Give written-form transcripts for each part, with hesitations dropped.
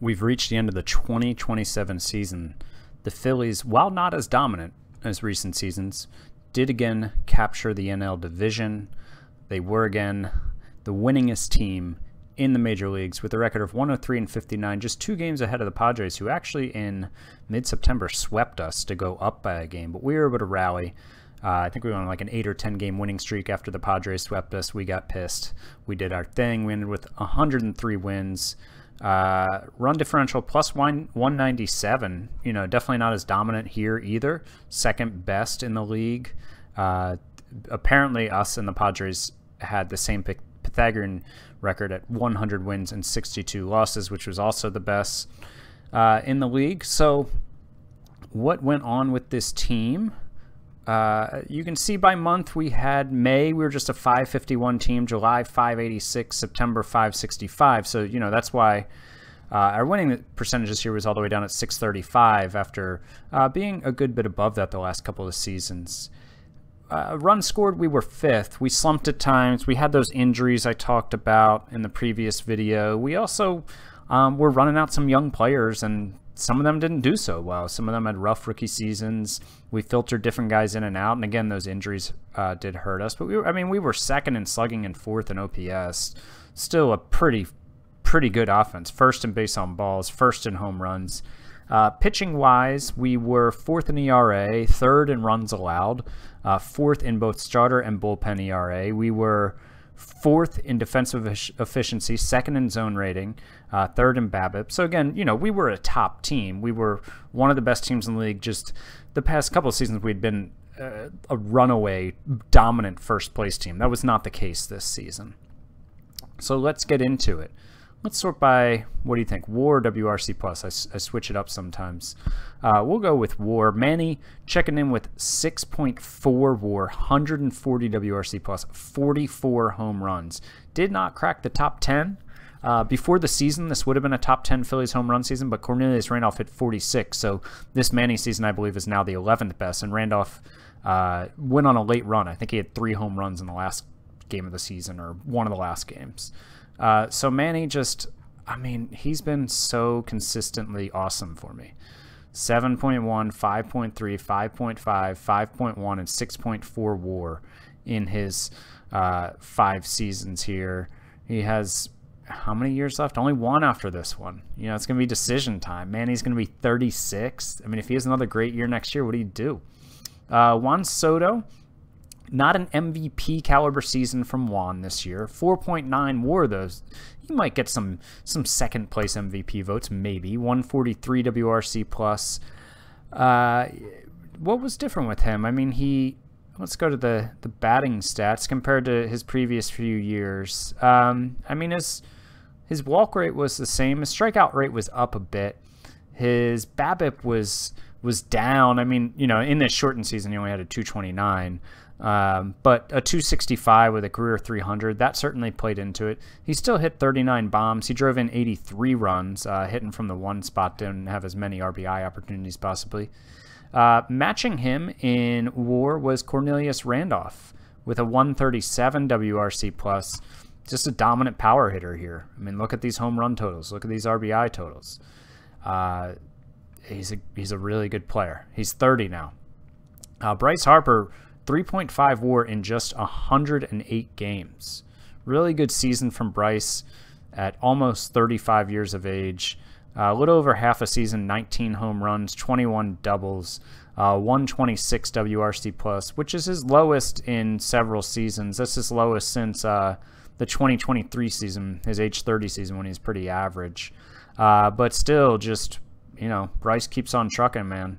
We've reached the end of the 2027 season. The Phillies, while not as dominant as recent seasons, did again capture the NL division. They were again the winningest team in the major leagues with a record of 103-59, just 2 games ahead of the Padres, who actually in mid-September swept us to go up by a game, but we were able to rally. I think we went on like an 8 or 10 game winning streak after the Padres swept us. We got pissed. We did our thing. We ended with 103 wins. Run differential plus 197. You know, definitely not as dominant here either. Second best in the league. Apparently us and the Padres had the same Pythagorean record at 100 wins and 62 losses, which was also the best in the league. So what went on with this team? You can see by month we had May, we were just a 551 team, July 586, September 565. So, you know, that's why our winning percentage this year was all the way down at 635 after being a good bit above that the last couple of seasons. Runs scored, we were 5th. We slumped at times. We had those injuries I talked about in the previous video. We also were running out some young players, and some of them didn't do so well. Some of them had rough rookie seasons. We filtered different guys in and out, and again, those injuries did hurt us. But we were second in slugging and 4th in OPS. Still a pretty good offense. 1st in base on balls, 1st in home runs. Pitching-wise, we were 4th in ERA, 3rd in runs allowed, 4th in both starter and bullpen ERA. We were 4th in defensive efficiency, 2nd in zone rating, 3rd in BABIP. So again, you know, we were a top team. We were one of the best teams in the league. Just the past couple of seasons, we'd been a runaway, dominant first-place team. That was not the case this season. So let's get into it. Let's sort by, what do you think, WAR or WRC+? I switch it up sometimes. We'll go with WAR. Manny checking in with 6.4 WAR, 140 WRC+, 44 home runs. Did not crack the top 10. Before the season, this would have been a top 10 Phillies home run season, but Cornelius Randolph hit 46. So this Manny season, I believe, is now the 11th best, and Randolph went on a late run. I think he had 3 home runs in the last game of the season, or one of the last games. So Manny just, I mean, he's been so consistently awesome for me. 7.1, 5.3, 5.5, 5.1, and 6.4 WAR in his 5 seasons here. He has how many years left? Only 1 after this one. You know, it's going to be decision time. Manny's going to be 36. I mean, if he has another great year next year, what do you do? Juan Soto. Not an MVP caliber season from Juan this year. 4.9 WAR, though. He might get some second place MVP votes, maybe. 143 WRC plus. What was different with him? I mean, let's go to the batting stats compared to his previous few years. I mean, his walk rate was the same. His strikeout rate was up a bit. His BABIP was down. I mean, you know, in this shortened season, he only had a 229. But a 265 with a career 300, that certainly played into it. He still hit 39 bombs. He drove in 83 runs, hitting from the 1 spot, didn't have as many RBI opportunities possibly. Matching him in WAR was Cornelius Randolph with a 137 WRC plus. Just a dominant power hitter here. I mean, look at these home run totals. Look at these RBI totals. He's a really good player. He's 30 now. Bryce Harper, 3.5 WAR in just 108 games. Really good season from Bryce at almost 35 years of age. A little over half a season, 19 home runs, 21 doubles, 126 WRC plus, which is his lowest in several seasons. That's his lowest since the 2023 season, his age 30 season, when he's pretty average. But still, just, you know, Bryce keeps on trucking, man.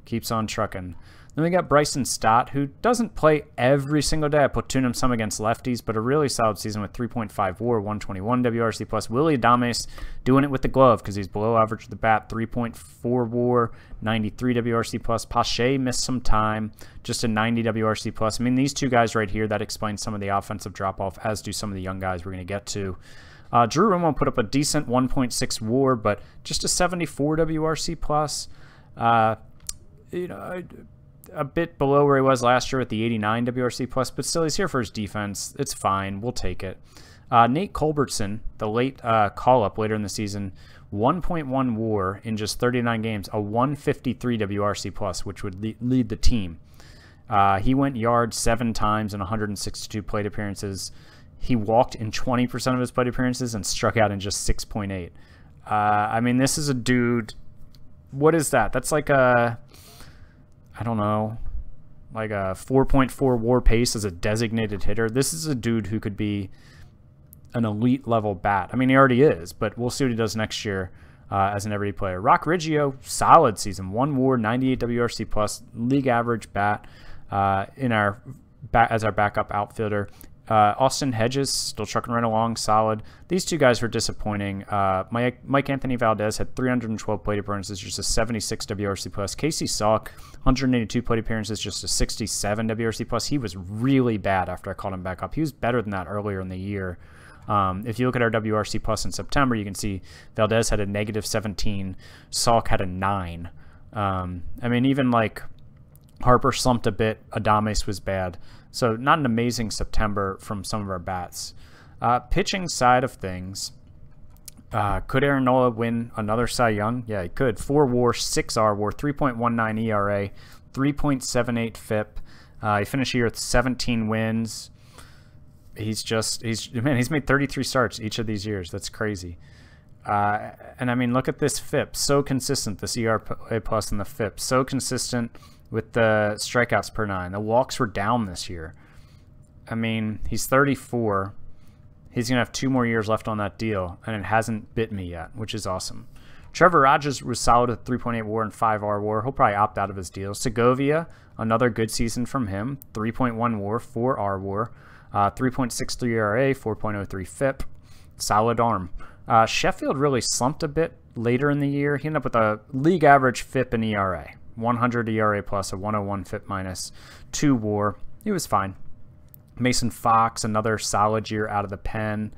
Keeps on trucking. Then we got Bryson Stott, who doesn't play every single day. I platoon him some against lefties, but a really solid season with 3.5 WAR, 121 WRC plus. Willie Adames doing it with the glove because he's below average with the bat, 3.4 WAR, 93 WRC plus. Pache missed some time, just a 90 WRC plus. I mean, these 2 guys right here, that explains some of the offensive drop-off, as do some of the young guys we're going to get to. Drew Romo put up a decent 1.6 WAR, but just a 74 WRC plus. You know, a bit below where he was last year with the 89 WRC plus, but still he's here for his defense. It's fine. We'll take it. Nate Culbertson, the late call-up later in the season, 1.1 WAR in just 39 games, a 153 WRC plus, which would lead the team. He went yards 7 times in 162 plate appearances. He walked in 20% of his plate appearances and struck out in just 6.8. I mean, this is a dude. What is that? That's like a, I don't know, like a 4.4 WAR pace as a designated hitter. This is a dude who could be an elite level bat. I mean, he already is, but we'll see what he does next year as an everyday player. Rock Riggio, solid season. 1 WAR, 98 WRC plus, league average bat as our backup outfielder. Austin Hedges still trucking right along, solid. These two guys were disappointing. Mike Anthony Valdez had 312 plate appearances, just a 76 WRC plus. Casey Salk, 182 plate appearances, just a 67 WRC plus. He was really bad after I called him back up. He was better than that earlier in the year. If you look at our WRC plus in September, you can see Valdez had a negative 17. Salk had a 9. I mean, even like Harper slumped a bit. Adames was bad. So not an amazing September from some of our bats. Pitching side of things, could Aaron Nola win another Cy Young? Yeah, he could. 4 WAR, 6 R WAR, 3.19 ERA, 3.78 FIP. He finished the year with 17 wins. He's made 33 starts each of these years. That's crazy. And I mean, look at this FIP. So consistent, this ERA plus and the FIP. So consistent with the strikeouts per 9. The walks were down this year. I mean, he's 34. He's going to have 2 more years left on that deal, and it hasn't bit me yet, which is awesome. Trevor Rogers was solid with 3.8 WAR and 5 R WAR. He'll probably opt out of his deal. Segovia, another good season from him. 3.1 WAR, 4 R WAR, 3.63 ERA, 4.03 FIP. Solid arm. Sheffield really slumped a bit later in the year. He ended up with a league average FIP and ERA. 100 ERA plus, a 101 FIP minus, 2 WAR. He was fine. Mason Fox, another solid year out of the pen.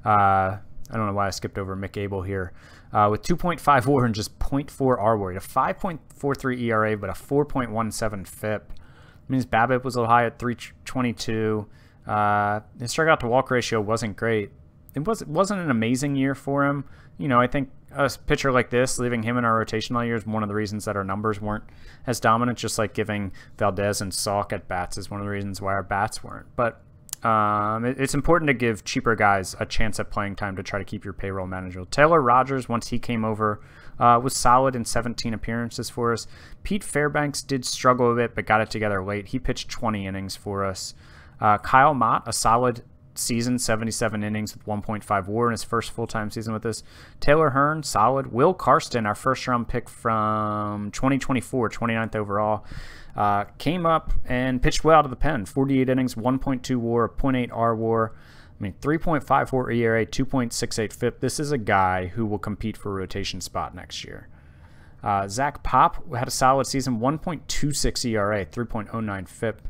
I don't know why I skipped over Mick Abel here. With 2.5 WAR and just 0.4 R WAR. A 5.43 ERA, but a 4.17 FIP. I mean, his BABIP was a little high at 322. His strikeout to walk ratio wasn't great. It wasn't an amazing year for him. You know, I think a pitcher like this, leaving him in our rotation all year, is one of the reasons that our numbers weren't as dominant, just like giving Valdez and Salk at bats is one of the reasons why our bats weren't. But it's important to give cheaper guys a chance at playing time to try to keep your payroll manageable. Taylor Rogers, once he came over, was solid in 17 appearances for us. Pete Fairbanks did struggle a bit, but got it together late. He pitched 20 innings for us. Kyle Mott, a solid season, 77 innings with 1.5 WAR in his first full-time season with us. Taylor Hearn, solid. Will Karsten, our first-round pick from 2024, 29th overall, came up and pitched well out of the pen. 48 innings, 1.2 WAR, 0.8 R WAR. I mean, 3.54 ERA, 2.68 FIP. This is a guy who will compete for a rotation spot next year. Zach Pop had a solid season, 1.26 ERA, 3.09 FIP.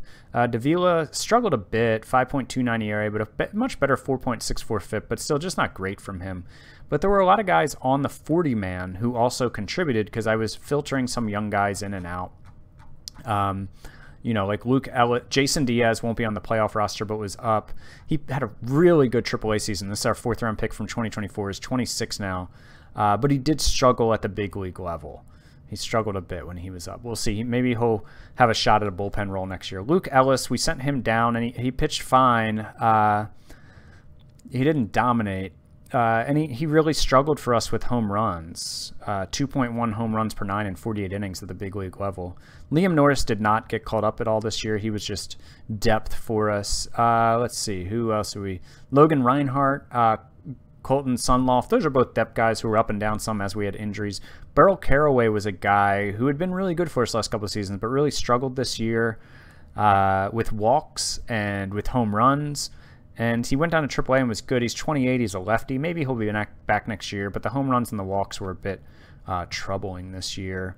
Davila struggled a bit, 5.29 ERA, but a much better 4.64 FIP, but still just not great from him. But there were a lot of guys on the 40-man who also contributed because I was filtering some young guys in and out. You know, like Luke Ellett, Jason Diaz won't be on the playoff roster, but was up. He had a really good AAA season. This is our 4th-round pick from 2024. He's 26 now. But he did struggle at the big league level. He struggled a bit when he was up. We'll see. Maybe he'll have a shot at a bullpen role next year. Luke Ellis, we sent him down, and he pitched fine. He didn't dominate. And he really struggled for us with home runs. 2.1 home runs per 9 in 48 innings at the big league level. Liam Norris did not get called up at all this year. He was just depth for us. Let's see. Who else are we? Logan Reinhart, Colton Sunloft. Those are both depth guys who were up and down some as we had injuries. Beryl Caraway was a guy who had been really good for us last couple of seasons, but really struggled this year with walks and with home runs. And he went down to AAA and was good. He's 28. He's a lefty. Maybe he'll be back next year, but the home runs and the walks were a bit troubling this year.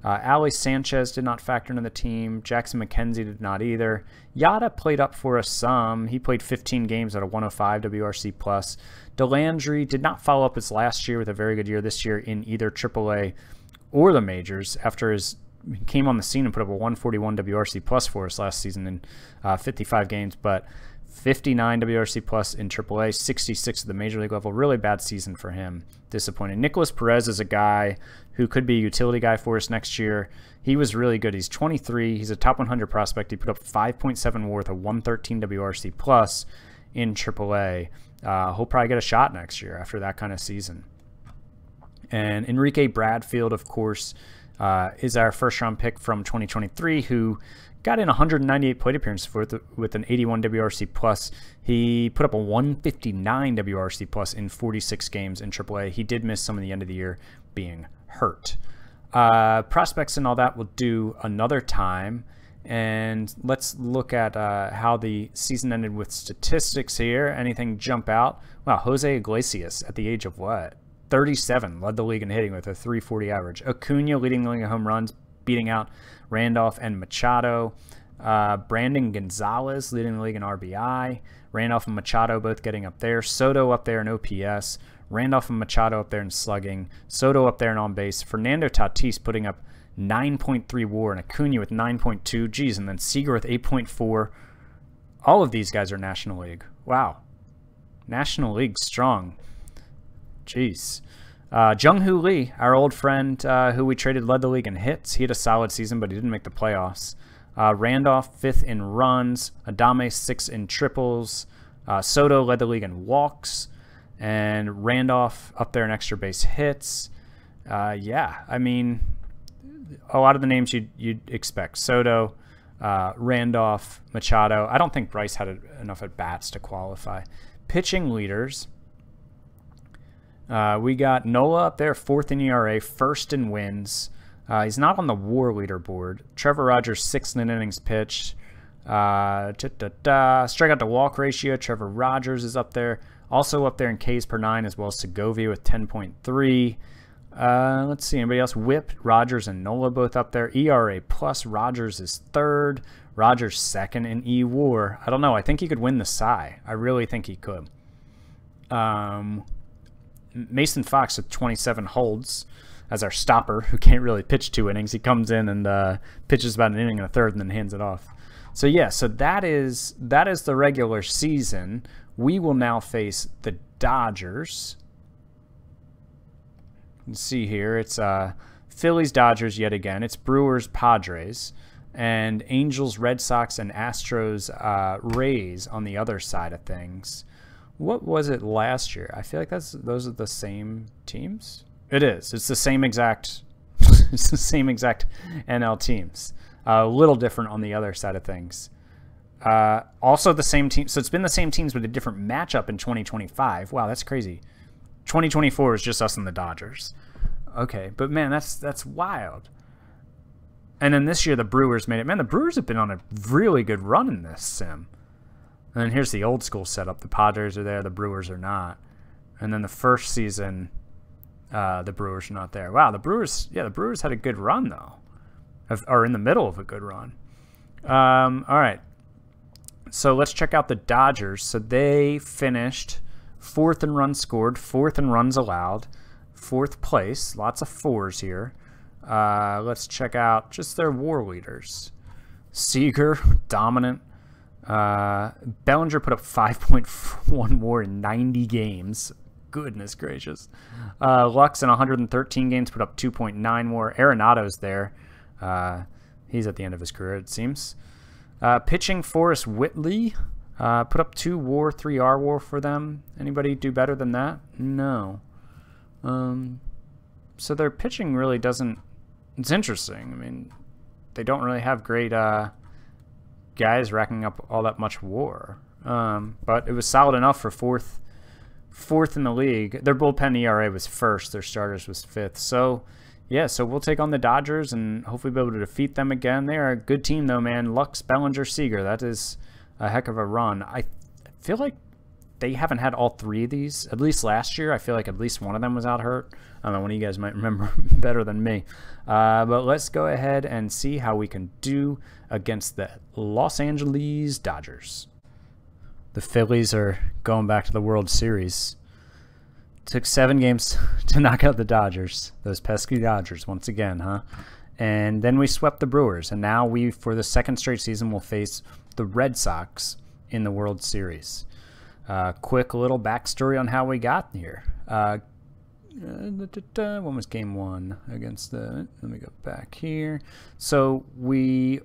Ali Sanchez did not factor into the team. Jackson McKenzie did not either. Yada played up for us some. He played 15 games at a 105 WRC+. Delandry did not follow up his last year with a very good year this year in either AAA or the majors after he came on the scene and put up a 141 WRC+ for us last season in 55 games. But 59 WRC plus in AAA, 66 at the major league level. Really bad season for him. Disappointing. Nicolas Perez is a guy who could be a utility guy for us next year. He was really good. He's 23. He's a top 100 prospect. He put up 5.7 WAR with a 113 WRC plus in AAA. He'll probably get a shot next year after that kind of season. And Enrique Bradfield, of course, is our first-round pick from 2023, who got in 198 plate appearances with an 81 WRC plus. He put up a 159 WRC plus in 46 games in AAA. He did miss some of the end of the year being hurt. Prospects and all that we'll do another time. And let's look at how the season ended with statistics here. Anything jump out? Wow, Jose Iglesias at the age of what? 37, led the league in hitting with a 340 average. Acuna leading the league in home runs, beating out Randolph and Machado. Brandon Gonzalez leading the league in RBI. Randolph and Machado both getting up there. Soto up there in OPS. Randolph and Machado up there in slugging. Soto up there in on base. Fernando Tatis putting up 9.3 WAR and Acuna with 9.2. Geez, and then Seager with 8.4. All of these guys are National League. Wow. National League strong. Jeez. Jung-Hoo Lee, our old friend who we traded, led the league in hits. He had a solid season, but he didn't make the playoffs. Randolph, 5th in runs. Adame, 6th in triples. Soto led the league in walks. And Randolph up there in extra base hits. Yeah, I mean, a lot of the names you'd expect. Soto, Randolph, Machado. I don't think Bryce had enough at-bats to qualify. Pitching leaders. We got Nola up there, 4th in ERA, 1st in wins. He's not on the WAR leaderboard. Trevor Rogers, 6th in innings pitched. Strikeout to walk ratio, Trevor Rogers is up there. Also up there in Ks per 9 as well as Segovia with 10.3. Let's see, anybody else? Whip, Rogers, and Nola both up there. ERA plus, Rogers is 3rd. Rogers 2nd in E-WAR. I don't know. I think he could win the Cy. I really think he could. Mason Fox with 27 holds as our stopper, who can't really pitch 2 innings. He comes in and pitches about an inning and a third and then hands it off. So yeah, so that is the regular season. We will now face the Dodgers. You can see here, it's Phillies, Dodgers yet again. It's Brewers, Padres, and Angels, Red Sox, and Astros, Rays on the other side of things. What was it last year? I feel like those are the same teams. It is. It's the same exact. It's the same exact NL teams. A little different on the other side of things. Also the same team. So it's been the same teams with a different matchup in 2025. Wow, that's crazy. 2024 is just us and the Dodgers. Okay, but man, that's wild. And then this year the Brewers made it. Man, the Brewers have been on a really good run in this sim. And then here's the old school setup. The Padres are there, the Brewers are not. And then the first season, the Brewers are not there. Wow, the Brewers had a good run though. Are in the middle of a good run. All right. So let's check out the Dodgers. So they finished 4th in runs scored, 4th in runs allowed, 4th place. Lots of 4s here. Let's check out just their WAR leaders. Seager, dominant. Bellinger put up 5.1 WAR in 90 games. Goodness gracious. Lux in 113 games put up 2.9 WAR. Arenado's there. He's at the end of his career, it seems. Pitching, Forrest Whitley put up 2 WAR, 3 R WAR for them. Anybody do better than that? No. So their pitching really doesn't. It's interesting. I mean, they don't really have great guys racking up all that much WAR. But it was solid enough for fourth in the league. Their bullpen ERA was 1st. Their starters was 5th. So, yeah, so we'll take on the Dodgers and hopefully be able to defeat them again. They are a good team, though, man. Lux, Bellinger, Seager. That is a heck of a run. I feel like they haven't had all 3 of these. At least last year, I feel like at least one of them was out hurt. I don't know, one of you guys might remember better than me. But let's go ahead and see how we can do against the Los Angeles Dodgers. The Phillies are going back to the World Series. Took 7 games to knock out the Dodgers. Those pesky Dodgers once again, huh? And then we swept the Brewers. And now we, for the 2nd straight season, will face the Red Sox. in the World Series. Quick little backstory on how we got here. When was game 1 against the... Let me go back here. So we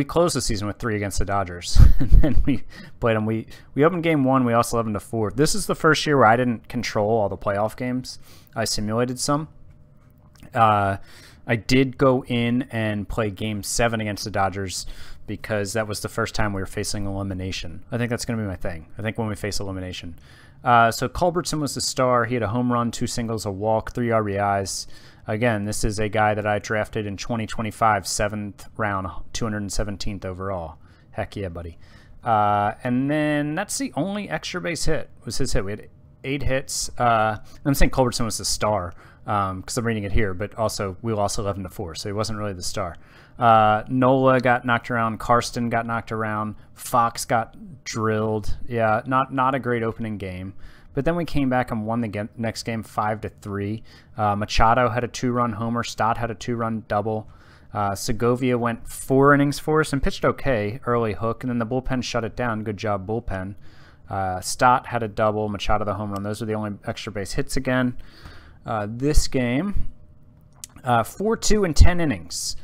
closed the season with 3 against the Dodgers. And then we played them. We opened game 1. We lost 11-4. This is the first year where I didn't control all the playoff games. I simulated some. I did go in and play game 7 against the Dodgers because that was the first time we were facing elimination. I think that's going to be my thing. I think when we face elimination. So Culbertson was the star. He had a home run, 2 singles, a walk, 3 RBIs. Again, this is a guy that I drafted in 2025, 7th round, 217th overall. Heck yeah, buddy. And then that's the only extra base hit, was his hit. We had 8 hits. I'm saying Culbertson was the star because I'm reading it here, but also we lost 11-4, so he wasn't really the star. Nola got knocked around. Karsten got knocked around. Fox got drilled. Yeah, not a great opening game. But then we came back and won the next game 5-3. Machado had a 2-run homer. Stott had a 2-run double. Segovia went 4 innings for us and pitched okay, early hook, and then the bullpen shut it down. Good job, bullpen. Stott had a double. Machado the home run. Those are the only extra base hits again. This game, 4-2 in 10 innings.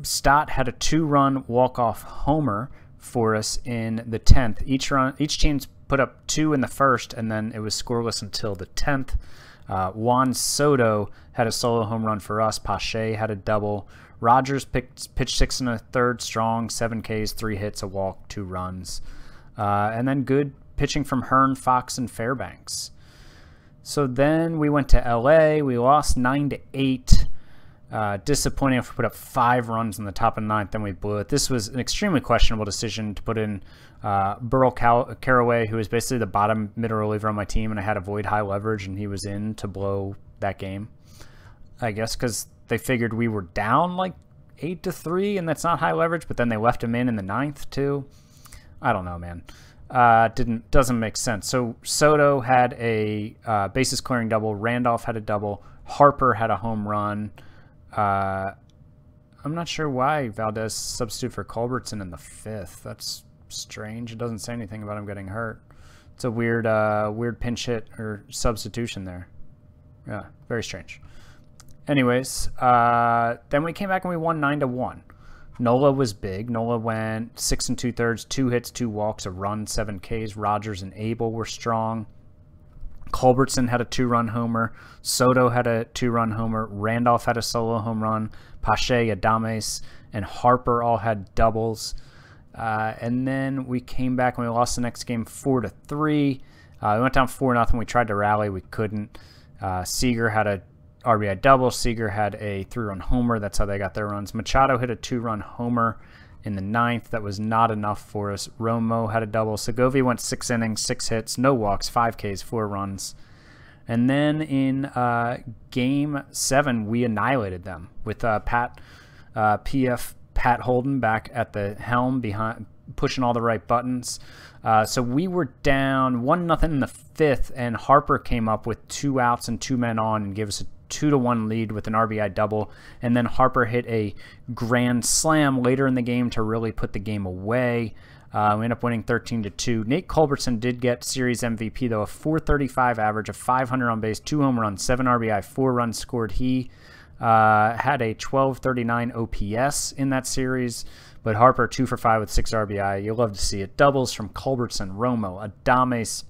Stott had a 2-run walk-off homer for us in the 10th. Each team's put up 2 in the first, and then it was scoreless until the 10th. Juan Soto had a solo home run for us. Pache had a double. Rogers pitched 6 1/3, strong, 7 Ks, 3 hits, a walk, 2 runs. And then good pitching from Hearn, Fox, and Fairbanks. So then we went to LA. We lost 9-8. Disappointing if we put up 5 runs in the top of the 9th, then we blew it. This was an extremely questionable decision to put in Burl Caraway, who was basically the bottom middle reliever on my team, and I had to avoid high leverage, and he was in to blow that game. I guess because they figured we were down like 8-3, and that's not high leverage, but then they left him in the 9th too. I don't know, man. Doesn't make sense. So Soto had a bases clearing double. Randolph had a double. Harper had a home run. I'm not sure why Valdez substituted for Culbertson in the 5th. That's strange. It doesn't say anything about him getting hurt. It's a weird pinch hit or substitution there. Yeah, very strange. Anyways, then we came back and we won 9-1. Nola was big. Nola went 6 2/3, 2 hits, 2 walks, a run, 7 Ks. Rogers and Abel were strong. Culbertson had a 2-run homer. Soto had a 2-run homer. Randolph had a solo home run. Pache, Adames, and Harper all had doubles. And then we came back and we lost the next game 4-3. We went down 4-0. We tried to rally. We couldn't. Seager had a RBI double. Seager had a 3-run homer. That's how they got their runs. Machado hit a 2-run homer in the 9th. That was not enough for us. Romo had a double. Segovia went 6 innings, 6 hits, no walks, 5 Ks, 4 runs. And then in Game 7, we annihilated them with PF Pat Holden back at the helm, behind, pushing all the right buttons. So we were down 1-0 in the 5th, and Harper came up with 2 outs and 2 men on and gave us a 2-1 lead with an RBI double, and then Harper hit a grand slam later in the game to really put the game away. We ended up winning 13-2. Nate Culbertson did get series MVP, though, a .435 average, a .500 on base, 2 home runs, 7 RBI, 4 runs scored. He had a .1239 OPS in that series, but Harper 2 for 5 with 6 RBI. You'll love to see it. Doubles from Culbertson, Romo, Adames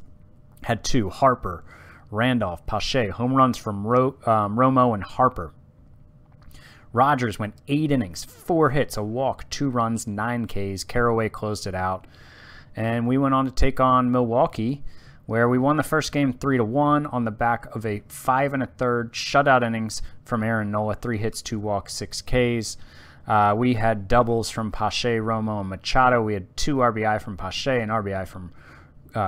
had 2, Harper, Randolph, Pache, home runs from Romo and Harper. Rogers went 8 innings, 4 hits, a walk, 2 runs, 9 Ks. Caraway closed it out. And we went on to take on Milwaukee, where we won the first game 3-1 on the back of a 5 1/3 shutout innings from Aaron Nola, 3 hits, 2 walks, 6 Ks. We had doubles from Pache, Romo, and Machado. We had 2 RBI from Pache and RBI from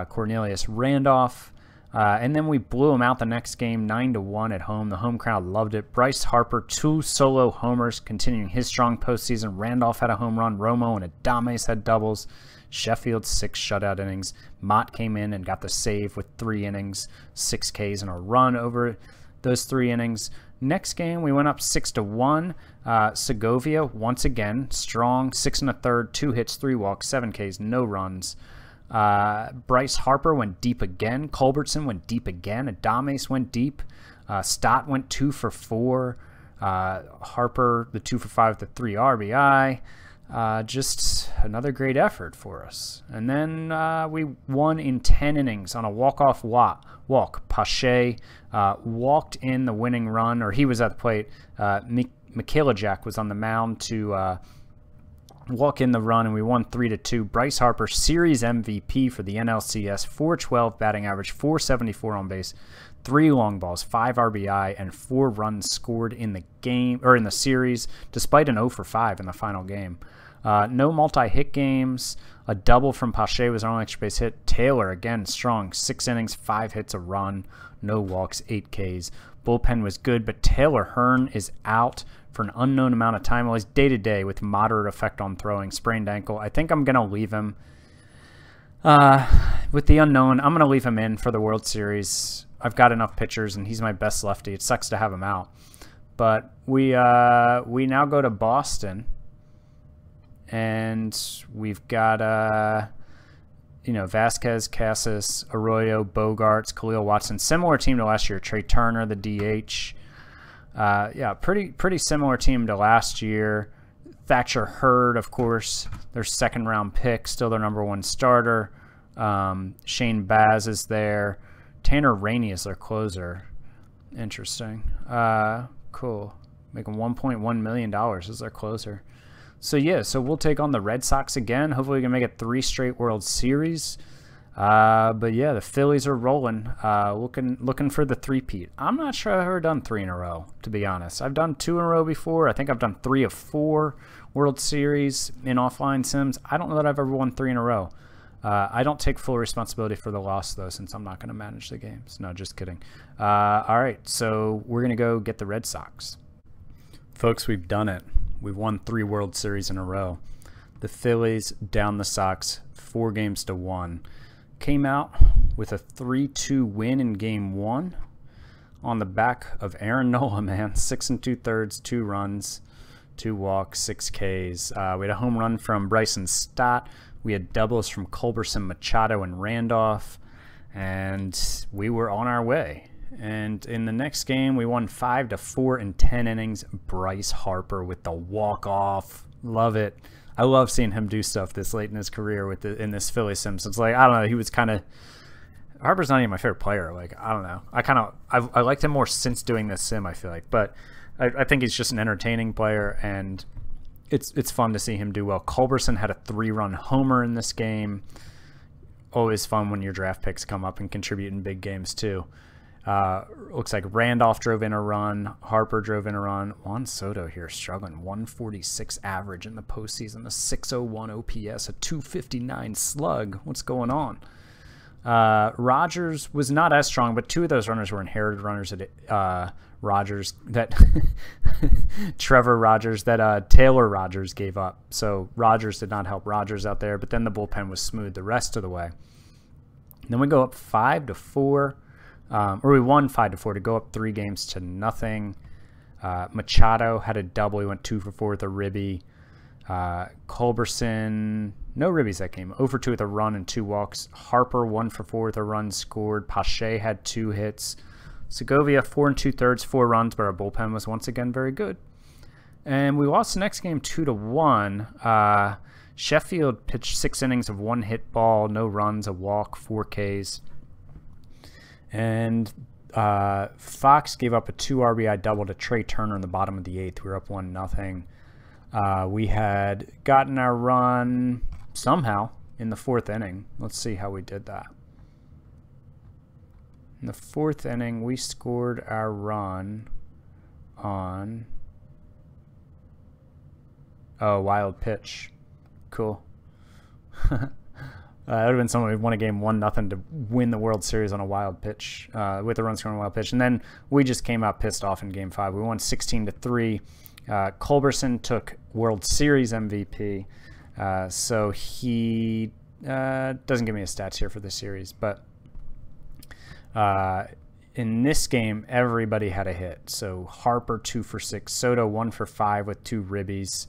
Cornelius Randolph. And then we blew them out the next game, 9-1 at home. The home crowd loved it. Bryce Harper, 2 solo homers, continuing his strong postseason. Randolph had a home run. Romo and Adames had doubles. Sheffield, 6 shutout innings. Mott came in and got the save with 3 innings, 6 Ks, and a run over those 3 innings. Next game, we went up 6-1. Segovia, once again, strong, 6 1/3, 2 hits, 3 walks, 7 Ks, no runs. Bryce Harper went deep again. Culbertson went deep again. Adames went deep. Stott went 2 for 4. Harper, the 2 for 5 with the 3 RBI. Just another great effort for us. And then we won in 10 innings on a walk-off walk. Pache walked in the winning run, or he was at the plate. Michaela was on the mound to walk in the run, and we won 3-2. Bryce Harper, series MVP for the NLCS, 412 batting average, 474 on base, 3 long balls, 5 RBI, and 4 runs scored in the game, or in the series, despite an 0 for 5 in the final game. No multi-hit games. A double from Pache was our only extra base hit. Taylor, again, strong. 6 innings, 5 hits, a run, no walks, 8 Ks. Bullpen was good, but Taylor Hearn is out for an unknown amount of time. Well, he's day-to-day with moderate effect on throwing, sprained ankle. I think I'm going to leave him. With the unknown, I'm going to leave him in for the World Series. I've got enough pitchers, and he's my best lefty. It sucks to have him out. But we now go to Boston. And we've got, Vasquez, Casas, Arroyo, Bogarts, Khalil Watson. Similar team to last year. Trey Turner, the DH. Yeah, pretty similar team to last year. Thatcher Hurd, of course, their second-round pick, still their #1 starter. Shane Baz is there. Tanner Rainey is their closer. Interesting. Cool. Making $1.1 million as their closer. So yeah, so we'll take on the Red Sox again. Hopefully we can make it 3 straight World Series. But yeah, the Phillies are rolling. Looking for the three-peat. I'm not sure I've ever done 3 in a row, to be honest. I've done 2 in a row before. I think I've done 3 of 4 World Series in offline sims. I don't know that I've ever won 3 in a row. I don't take full responsibility for the loss, though, since I'm not going to manage the games. No, just kidding. All right, so we're going to go get the Red Sox. Folks, we've done it. We've won 3 World Series in a row. The Phillies down the Sox 4-1. Came out with a 3-2 win in Game 1 on the back of Aaron Nola, man. 6 2/3, 2 runs, 2 walks, 6 Ks. We had a home run from Bryson Stott. We had doubles from Culbertson, Machado, and Randolph. And we were on our way. And in the next game, we won 5-4 in 10 innings. Bryce Harper with the walk-off. Love it. I love seeing him do stuff this late in his career in this Philly sim. So it's like, I don't know, he was kind of... Harper's not even my favorite player. Like, I don't know. I liked him more since doing this sim, I feel like. But I think he's just an entertaining player, and it's fun to see him do well. Culbertson had a 3-run homer in this game. Always fun when your draft picks come up and contribute in big games, too. Looks like Randolph drove in a run. Harper drove in a run. Juan Soto here struggling. 146 average in the postseason. A 601 OPS. A 259 slug. What's going on? Rogers was not as strong, but 2 of those runners were inherited runners at Rogers that Trevor Rogers that Taylor Rogers gave up. So Rogers did not help Rogers out there, but then the bullpen was smooth the rest of the way. And then we go up 5-4. Or we won 5-4 to go up 3-0. Machado had a double. He went 2 for 4 with a ribby. Culbertson, no ribbies that game. 0 for 2 with a run and 2 walks. Harper 1 for 4 with a run scored. Pache had 2 hits. Segovia 4 2/3, 4 runs, but our bullpen was once again very good. And we lost the next game 2-1. Sheffield pitched 6 innings of 1 hit ball, no runs, a walk, 4 Ks. And Fox gave up a 2 RBI double to Trey Turner in the bottom of the 8th. We were up 1-0. We had gotten our run somehow in the 4th inning. Let's see how we did that. In the 4th inning, we scored our run on wild pitch. Cool. That would have been someone who won a game 1-0 to win the World Series on a wild pitch, with a run scored on a wild pitch. And then we just came out pissed off in Game 5. We won 16-3. Culbertson took World Series MVP, so he doesn't give me his stats here for this series, but in this game, everybody had a hit. So Harper 2 for 6, Soto 1 for 5 with 2 ribbies.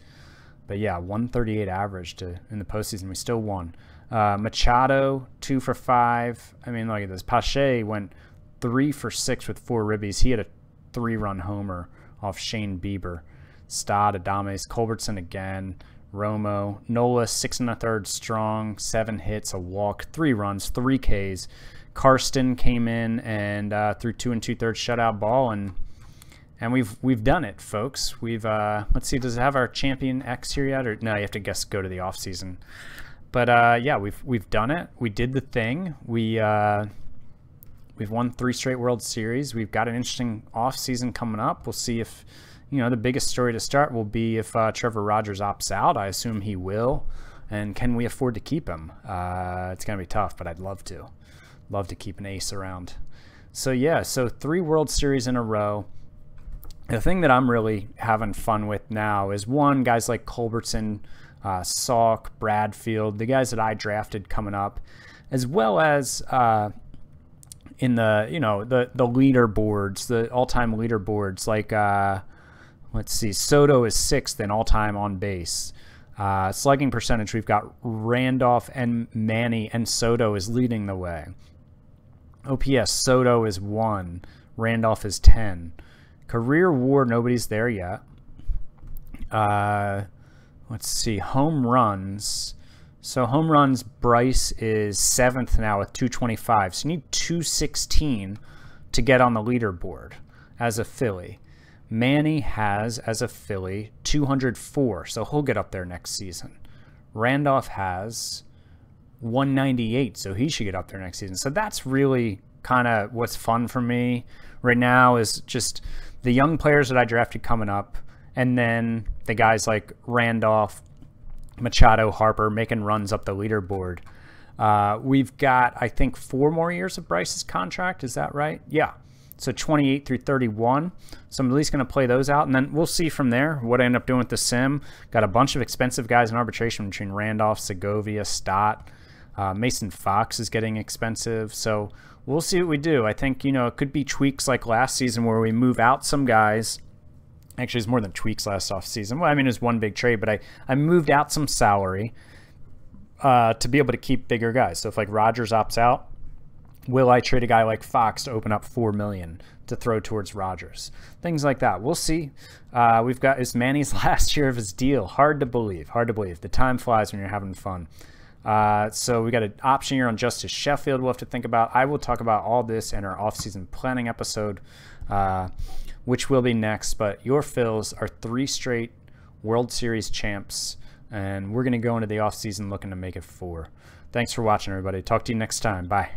But yeah, 138 average in the postseason. We still won. Machado 2 for 5. I mean, look at this. Pache went 3 for 6 with 4 ribbies. He had a 3-run homer off Shane Bieber. Stott, Adames, Culbertson again. Romo, Nola 6 1/3 strong, 7 hits, a walk, 3 runs, 3 Ks. Karsten came in and threw 2 2/3 shutout ball, and we've done it, folks. We've let's see, does it have our champion X here yet? Or no, you have to go to the off season. But yeah, we've done it. We did the thing. We've won 3 straight World Series. We've got an interesting off season coming up. We'll see if, you know, the biggest story to start will be if Trevor Rogers opts out. I assume he will. And can we afford to keep him? It's going to be tough, but I'd love to. Love to keep an ace around. So, yeah, so 3 World Series in a row. The thing that I'm really having fun with now is, one, guys like Culbertson, Salk, Bradfield, the guys that I drafted coming up, as well as in the, you know, the leaderboards, the all-time leaderboards, like let's see, Soto is 6th in all-time on base. Slugging percentage, we've got Randolph and Manny, and Soto is leading the way. OPS, Soto is 1, Randolph is 10. Career WAR, nobody's there yet. Let's see, home runs. So home runs, Bryce is 7th now with 225. So you need 216 to get on the leaderboard as a Philly. Manny has, as a Philly, 204, so he'll get up there next season. Randolph has 198, so he should get up there next season. So that's really kind of what's fun for me right now, is just the young players that I drafted coming up, and then the guys like Randolph, Machado, Harper making runs up the leaderboard. We've got, I think, 4 more years of Bryce's contract. Is that right? Yeah. So 28 through 31. So I'm at least going to play those out, and then we'll see from there what I end up doing with the sim. Got a bunch of expensive guys in arbitration between Randolph, Segovia, Stott. Mason Fox is getting expensive. So we'll see what we do. I think, you know, it could be tweaks like last season where we move out some guys. Actually, it's more than tweaks last offseason. Well, I mean, it was one big trade, but I moved out some salary to be able to keep bigger guys. So if like Rogers opts out, will I trade a guy like Fox to open up $4 million to throw towards Rogers? Things like that. We'll see. We've got, it's Manny's last year of his deal. Hard to believe. Hard to believe. The time flies when you're having fun. So we got an option here on Justice Sheffield we'll have to think about. I will talk about all this in our off-season planning episode, which will be next. But your Phils are 3 straight World Series champs, and we're going to go into the off-season looking to make it 4. Thanks for watching, everybody. Talk to you next time. Bye.